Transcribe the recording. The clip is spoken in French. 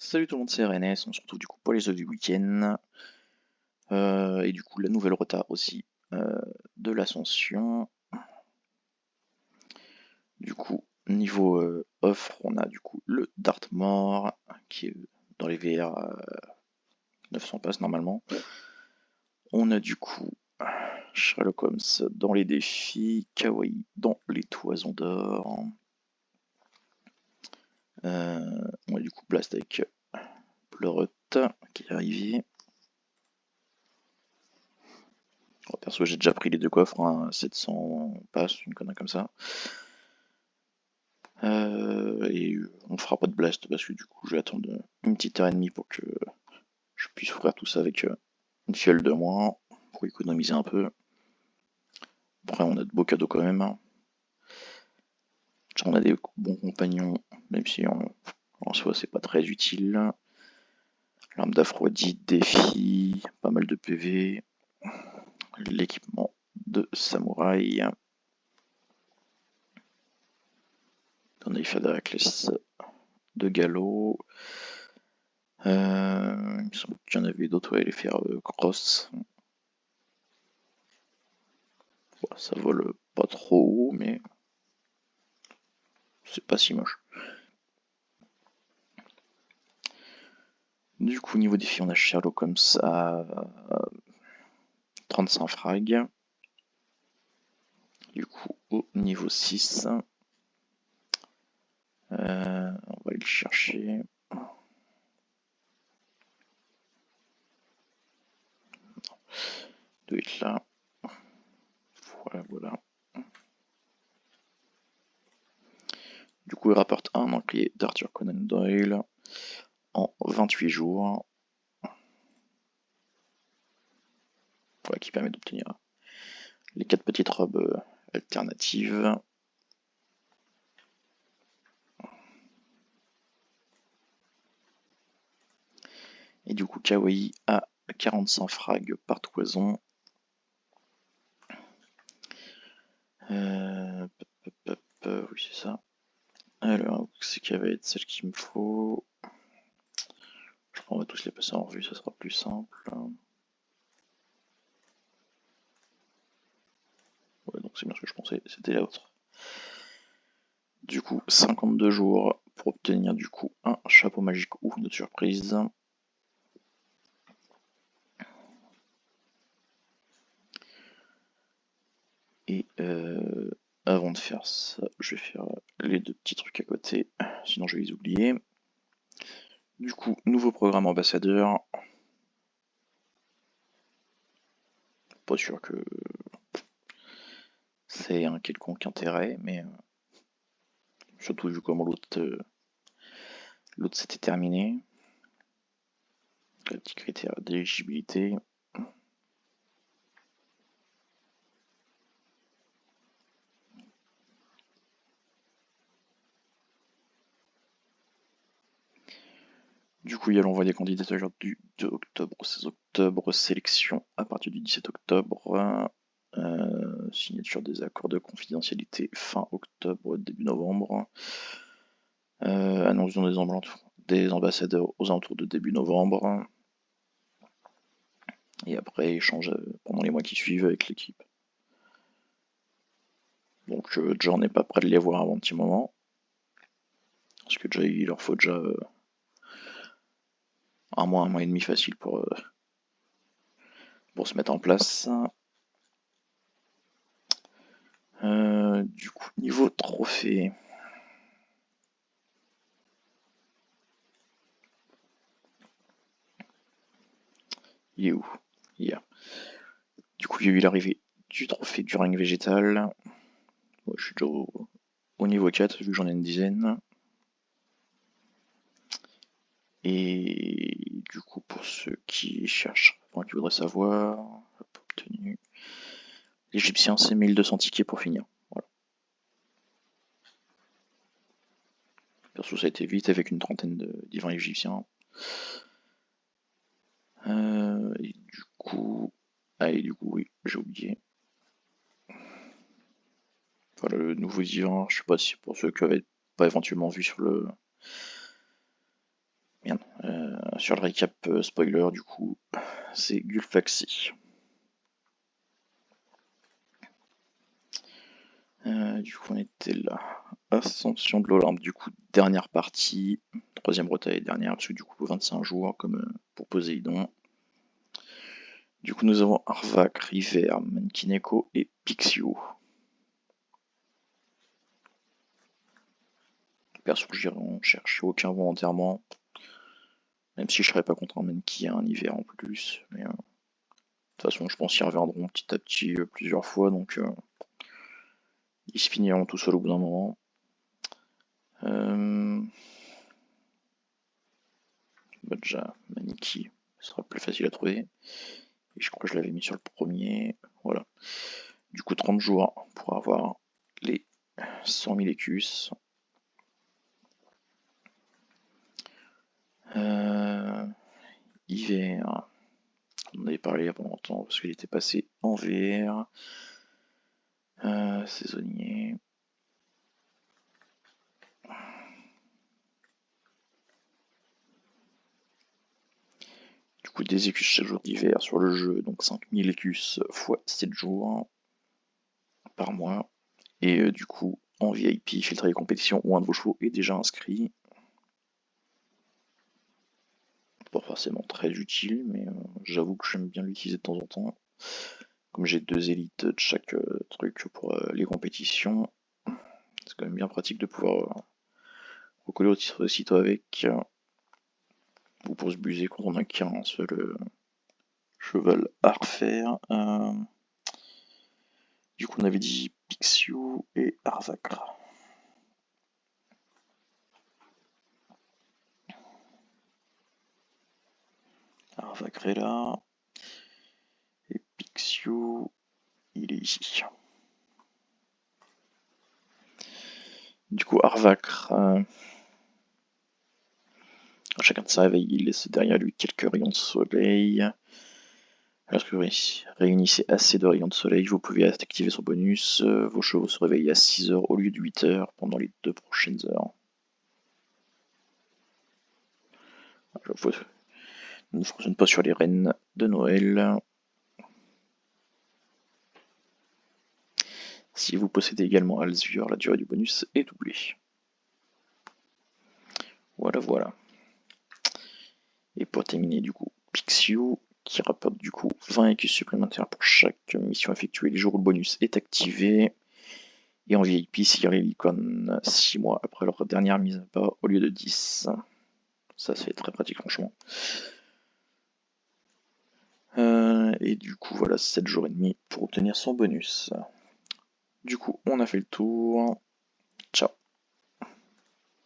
Salut tout le monde, c'est RNS, on se retrouve du coup pour les œufs du week-end. Et du coup la nouvelle rota aussi de l'ascension. Du coup, niveau offre, on a du coup le Dartmoor qui est dans les VR 900 passes normalement. On a du coup Sherlock Holmes dans les défis, Kawaii dans les toisons d'or. On a du coup Blast avec Pleurote qui est arrivé. Perso, j'ai déjà pris les deux coffres, hein, 700 passes, une connerie comme ça. Et on fera pas de blast parce que du coup, je vais attendre une petite heure et demie pour que je puisse ouvrir tout ça avec une fiole de moins pour économiser un peu. Après, on a de beaux cadeaux quand même, hein. On a des bons compagnons, même si en soi, c'est pas très utile. L'arme d'Aphrodite, défi, pas mal de PV. L'équipement de samouraï. On a eu Fadakles de galop. Il me semble qu'il y en avait d'autres, ouais, les faire cross. Bon, ça vole pas trop haut, mais c'est pas si moche. Du coup, niveau défi, on a Sherlock Holmes à 35 frags. Du coup, au niveau 6, on va aller le chercher. Il doit être là. Voilà, voilà. Du coup, il rapporte un encrier d'Arthur Conan Doyle en 28 jours. Voilà, qui permet d'obtenir les 4 petites robes alternatives. Et du coup, Kawaii à 45 frags par toison. Oui, c'est ça. Alors, c'est qui va être celle qu'il me faut. Je crois qu'on va tous les passer en revue, ça sera plus simple. Ouais, donc c'est bien ce que je pensais, c'était l'autre. Du coup, 52 jours pour obtenir du coup un chapeau magique ou une surprise. Et avant de faire ça, je vais faire les deux petits trucs à côté, sinon je vais les oublier. Du coup, nouveau programme ambassadeur. Pas sûr que c'est un quelconque intérêt, mais surtout vu comment l'autre s'était terminé. Le petit critère d'éligibilité. Du coup, il y a l'envoi des candidatures du 2 octobre au 16 octobre, sélection à partir du 17 octobre, signature des accords de confidentialité fin octobre, début novembre, annonce des ambassadeurs aux alentours de début novembre, et après échange pendant les mois qui suivent avec l'équipe. Donc déjà on n'est pas prêt de les voir avant un petit moment, parce que déjà il leur faut déjà un mois et demi facile pour se mettre en place. Du coup, niveau trophée. Il est où? Hier. Du coup, il y a eu l'arrivée du trophée du règne végétal. Moi, je suis déjà au niveau 4, vu que j'en ai une dizaine. Et du coup, pour ceux qui cherchent, enfin, qui voudraient savoir, obtenu. L'Égyptien, c'est 1200 tickets pour finir. Voilà. Perso, ça a été vite avec une trentaine de divins égyptiens. Et du coup. Ah, et du coup, oui, j'ai oublié. Enfin, le nouveau divin, je sais pas si pour ceux qui avaient pas éventuellement vu sur le. merde. Sur le récap spoiler, du coup, c'est Gulfaxi. Du coup, on était là. Ascension de l'Olympe, du coup, dernière partie. Troisième bataille dernière, parce que du coup, 25 jours, comme pour Poséidon. Du coup, nous avons Arvak, River, Mankineko et Pixio. Perso, j'irai en chercher aucun volontairement. Même si je serais pas contre un Manki à un hiver en plus. Mais de toute façon, je pense qu'ils reviendront petit à petit plusieurs fois, donc ils se finiront tout seuls au bout d'un moment. Déjà, Maniki sera plus facile à trouver. Et je crois que je l'avais mis sur le premier. Voilà. Du coup, 30 jours pour avoir les 100 000 écus. Hiver. On en avait parlé il y a pas longtemps parce qu'il était passé en VR. Saisonnier. Du coup, des écus chaque jour d'hiver sur le jeu, donc 5000 écus x 7 jours par mois. Et du coup, en VIP, filtrer les compétitions où un de vos chevaux est déjà inscrit. Pas forcément très utile, mais j'avoue que j'aime bien l'utiliser de temps en temps. Comme j'ai 2 élites de chaque truc pour les compétitions, c'est quand même bien pratique de pouvoir recoller aussitôt avec, ou pour se buser quand on a qu'un seul cheval à refaire. Du coup, on avait dit Pixiu et Arvakra. Arvakra est là. Et Pixiu, il est ici. Du coup, Arvakra, à chacun de sa réveil, il laisse derrière lui quelques rayons de soleil. Lorsque vous réunissez assez de rayons de soleil, vous pouvez activer son bonus. Vos chevaux se réveillent à 6 heures au lieu de 8 heures pendant les 2 prochaines heures. Ne fonctionne pas sur les reines de Noël. Si vous possédez également Alzur, la durée du bonus est doublée. Voilà. Et pour terminer, du coup, Pixiu, qui rapporte du coup 20 écus supplémentaires pour chaque mission effectuée les jours où le bonus est activé. Et en VIP, s'il y a les licornes 6 mois après leur dernière mise à bas au lieu de 10. Ça, c'est très pratique, franchement. Et du coup, voilà, 7 jours et demi pour obtenir son bonus. Du coup, on a fait le tour. Ciao.